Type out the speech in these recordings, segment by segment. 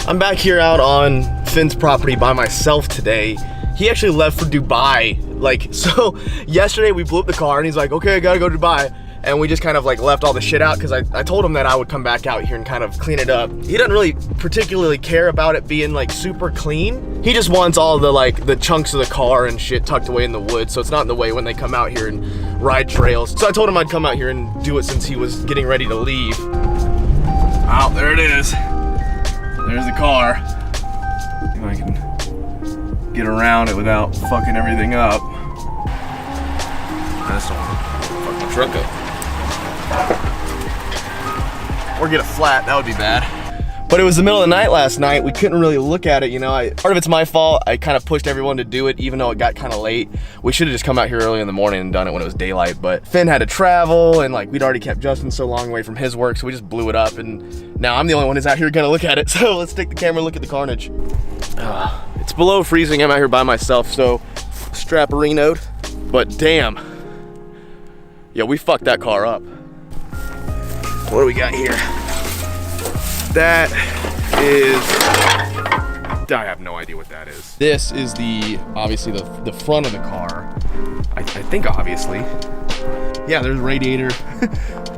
I'm back here out on Finn's property by myself today. He actually left for Dubai. Like, so yesterday we blew up the car and he's like, okay, I gotta go to Dubai. And we just kind of like left all the shit out because I told him that I would come back out here and kind of clean it up. He doesn't really particularly care about it being like super clean. He just wants all the like the chunks of the car and shit tucked away in the woods, so it's not in the way when they come out here and ride trails. So I told him I'd come out here and do it since he was getting ready to leave. Oh, there it is. There's the car. If I can get around it without fucking everything up. That's all. Fuck my truck up. Or get a flat, that would be bad. But it was the middle of the night last night. We couldn't really look at it, you know. Part of it's my fault. I kind of pushed everyone to do it, even though it got kind of late. We should have just come out here early in the morning and done it when it was daylight, but Finn had to travel, and like we'd already kept Justin so long away from his work, so we just blew it up, and now I'm the only one who's out here gonna look at it. So let's take the camera and look at the carnage. It's below freezing. I'm out here by myself, so strap-a-renoed, but damn. Yeah, we fucked that car up. What do we got here? That is, I have no idea what that is. This is obviously the front of the car. I think obviously. Yeah, there's a radiator.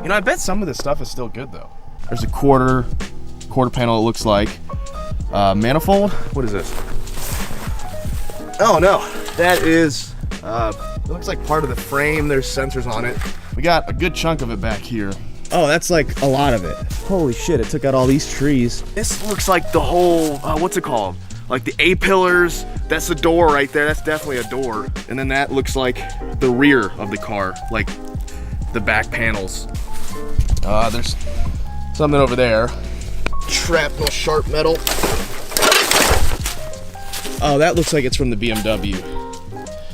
You know, I bet some of this stuff is still good though. There's a quarter panel, it looks like. Manifold, what is this? Oh no, that is, it looks like part of the frame. There's sensors on it. We got a good chunk of it back here. Oh, that's like a lot of it. Holy shit, it took out all these trees. This looks like the whole, what's it called? Like the A-pillars, that's the door right there. That's definitely a door. And then that looks like the rear of the car, like the back panels. There's something over there. Shrapnel sharp metal. Oh, that looks like it's from the BMW.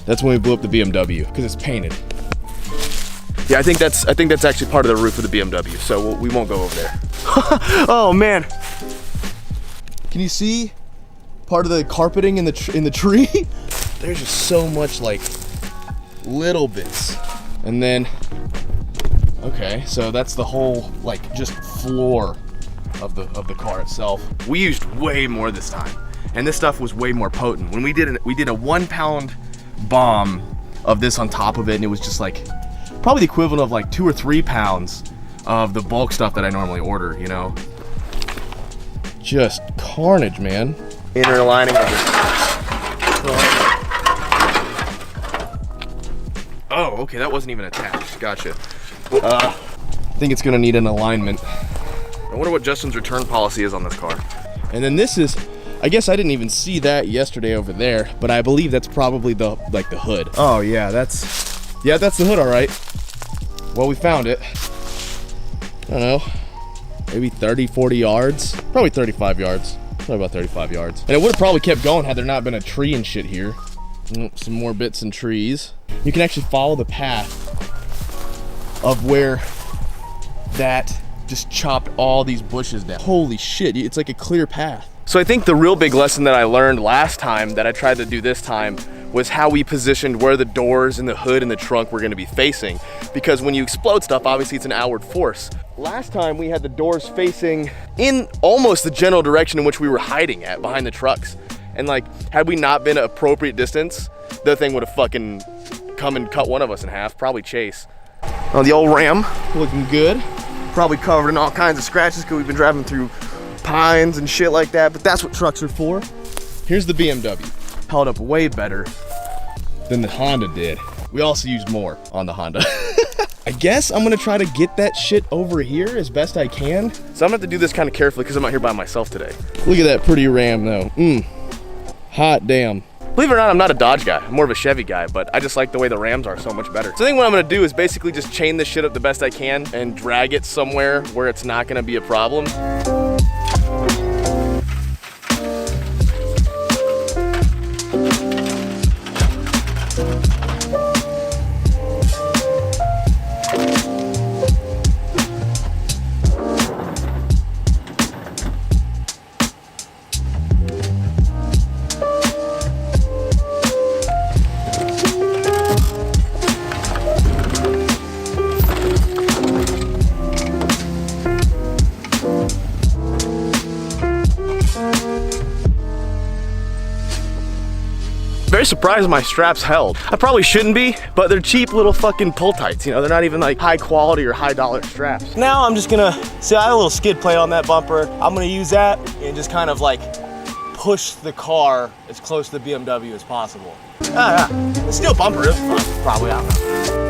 That's when we blew up the BMW, because it's painted. Yeah, I think that's actually part of the roof of the BMW, so we won't go over there. Oh man, can you see part of the carpeting in the tree? There's just so much like little bits, and then okay, so that's the whole like just floor of the car itself. We used way more this time, and this stuff was way more potent. When we did a 1 pound bomb of this on top of it, and it was just like probably the equivalent of like 2 or 3 pounds of the bulk stuff that I normally order, you know. Just carnage, man. Inner lining of it. Oh, okay, that wasn't even attached. Gotcha. I think it's gonna need an alignment. I wonder what Justin's return policy is on this car. And then this is, I guess I didn't even see that yesterday over there, but I believe that's probably the hood. Oh yeah, that's the hood, all right. Well, we found it. I don't know, maybe 30, 40 yards. Probably 35 yards. Probably about 35 yards. And it would have probably kept going had there not been a tree and shit here. Some more bits and trees. You can actually follow the path of where that just chopped all these bushes down. Holy shit, it's like a clear path. So I think the real big lesson that I learned last time that I tried to do this time was how we positioned where the doors and the hood and the trunk were gonna be facing. Because when you explode stuff, obviously it's an outward force. Last time we had the doors facing in almost the general direction in which we were hiding at, behind the trucks. And like, had we not been at appropriate distance, the thing would have fucking come and cut one of us in half, probably Chase. Oh, the old Ram, looking good. Probably covered in all kinds of scratches because we've been driving through pines and shit like that, but that's what trucks are for. Here's the BMW. Held up way better than the Honda did. We also used more on the Honda. I guess I'm gonna try to get that shit over here as best I can. So I'm gonna have to do this kind of carefully because I'm out here by myself today. Look at that pretty Ram though. Hot damn. Believe it or not, I'm not a Dodge guy. I'm more of a Chevy guy, but I just like the way the Rams are so much better. So I think what I'm gonna do is basically just chain this shit up the best I can and drag it somewhere where it's not gonna be a problem. very surprised my straps held. I probably shouldn't be, but they're cheap little fucking pull tights, you know, they're not even like high quality or high dollar straps. Now I'm just gonna, see I have a little skid plate on that bumper. I'm gonna use that and just kind of like push the car as close to the BMW as possible. Ah, yeah, the steel bumper is probably, I don't know.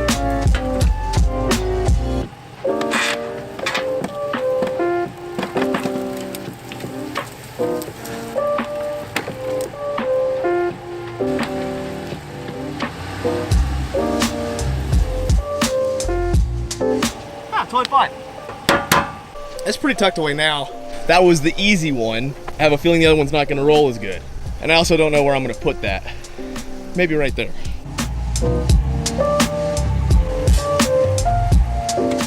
Totally fine. It's pretty tucked away now. That was the easy one. I have a feeling the other one's not gonna roll as good. And I also don't know where I'm gonna put that. Maybe right there. You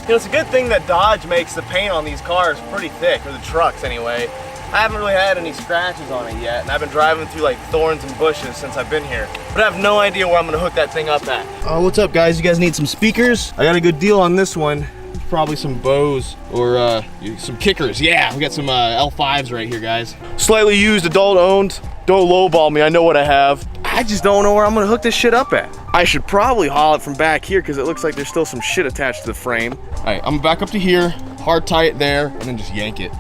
know, it's a good thing that Dodge makes the paint on these cars pretty thick, or the trucks anyway. I haven't really had any scratches on it yet, and I've been driving through like thorns and bushes since I've been here. But I have no idea where I'm gonna hook that thing up at. Oh, what's up guys? You guys need some speakers? I got a good deal on this one. Probably some Bose or some kickers. Yeah, we got some L5s right here, guys. Slightly used, adult owned. Don't lowball me, I know what I have. I just don't know where I'm gonna hook this shit up at. I should probably haul it from back here because it looks like there's still some shit attached to the frame. All right, I'm back up to here, hard tie it there, and then just yank it.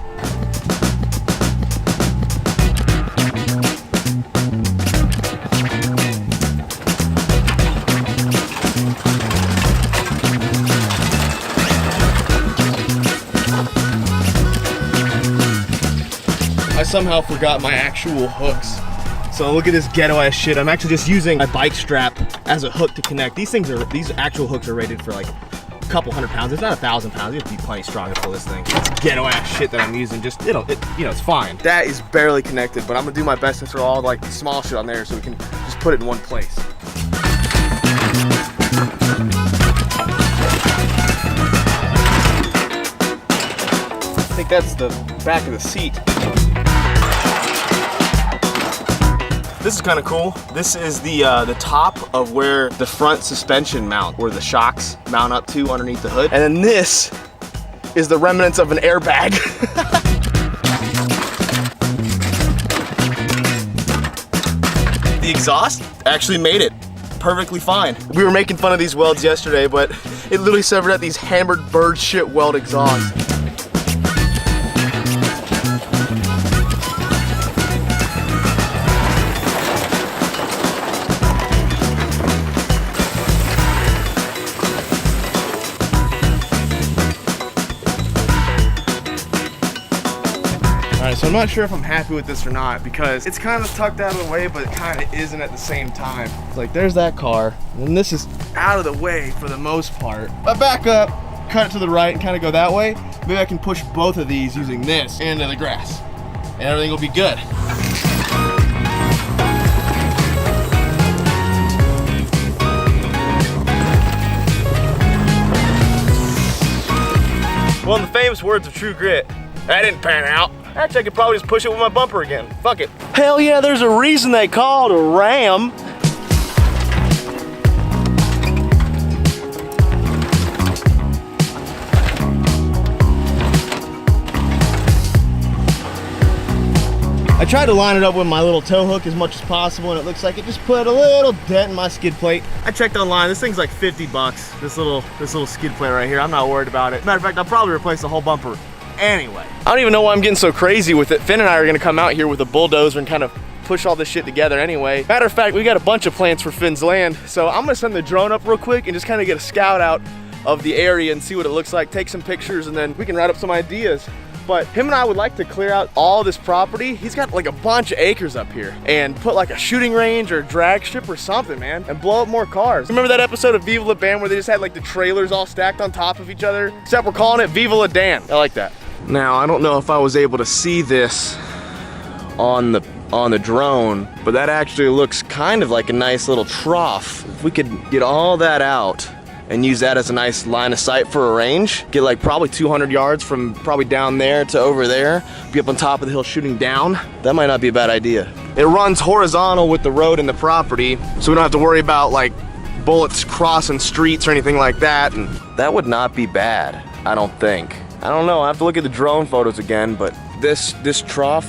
I somehow forgot my actual hooks. So look at this ghetto ass shit. I'm actually just using my bike strap as a hook to connect. These actual hooks are rated for like a couple hundred pounds. It's not 1,000 pounds. You have to be plenty strong to pull this thing. It's ghetto ass shit that I'm using. Just, you know, it's fine. That is barely connected, but I'm gonna do my best to throw all like the small shit on there so we can just put it in one place. I think that's the back of the seat. This is kind of cool. This is the top of where the front suspension mount, where the shocks mount up to underneath the hood. And then this is the remnants of an airbag. The exhaust actually made it perfectly fine. We were making fun of these welds yesterday, but it literally severed at these hammered bird shit weld exhausts. Alright, so I'm not sure if I'm happy with this or not because it's kind of tucked out of the way, but it kind of isn't at the same time. It's like there's that car, and this is out of the way for the most part. But back up, cut it to the right, and kind of go that way. Maybe I can push both of these using this into the grass, and everything will be good. Well, in the famous words of True Grit, that didn't pan out. Actually, I could probably just push it with my bumper again. Fuck it. Hell yeah, there's a reason they call it a Ram. I tried to line it up with my little tow hook as much as possible, and it looks like it just put a little dent in my skid plate. I checked online, this thing's like 50 bucks. This little skid plate right here. I'm not worried about it. Matter of fact, I'll probably replace the whole bumper anyway. I don't even know why I'm getting so crazy with it. Finn and I are gonna come out here with a bulldozer and kind of push all this shit together anyway. Matter of fact, we got a bunch of plans for Finn's land, so I'm gonna send the drone up real quick and just kind of get a scout out of the area and see what it looks like, take some pictures, and then we can write up some ideas. But him and I would like to clear out all this property. He's got like a bunch of acres up here, and put like a shooting range or a drag strip or something, man, and blow up more cars. Remember that episode of Viva La Band where they just had like the trailers all stacked on top of each other? Except we're calling it Viva La Dan. I like that. Now, I don't know if I was able to see this on the drone, but that actually looks kind of like a nice little trough. If we could get all that out and use that as a nice line of sight for a range, get like probably 200 yards from probably down there to over there, be up on top of the hill shooting down, that might not be a bad idea. It runs horizontal with the road and the property, so we don't have to worry about like bullets crossing streets or anything like that, and that would not be bad, I don't think. I don't know, I have to look at the drone photos again, but this trough,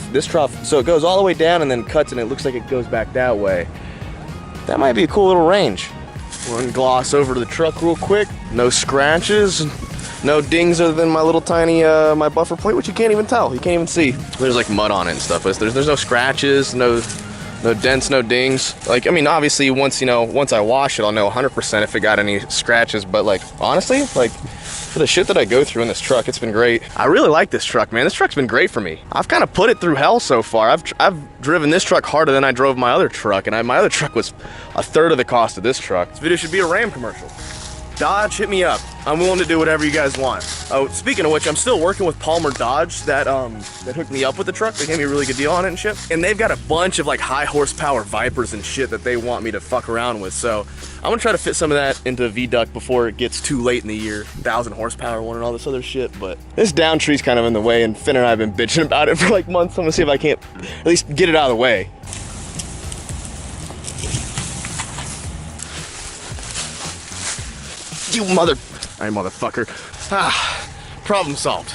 so it goes all the way down and then cuts, and it looks like it goes back that way. that might be a cool little range. One gloss over to the truck real quick. No scratches, no dings other than my little tiny, my buffer plate, which you can't even tell. You can't even see. There's like mud on it and stuff, but there's no scratches, no dents, no dings. Like, I mean, obviously once I wash it, I'll know 100% if it got any scratches, but like, honestly, like, for the shit that I go through in this truck, it's been great. I really like this truck, man. This truck's been great for me. I've kind of put it through hell so far. I've driven this truck harder than I drove my other truck, and my other truck was a third of the cost of this truck. This video should be a Ram commercial. Dodge, hit me up. I'm willing to do whatever you guys want. Oh, speaking of which, I'm still working with Palmer Dodge that hooked me up with the truck. They gave me a really good deal on it and shit. And they've got a bunch of like high horsepower Vipers and shit that they want me to fuck around with. So I'm gonna try to fit some of that into a V-Duct before it gets too late in the year. 1,000 horsepower one and all this other shit. But this down tree's kind of in the way, and Finn and I have been bitching about it for like months. I'm gonna see if I can't at least get it out of the way. You motherfucker. Problem solved.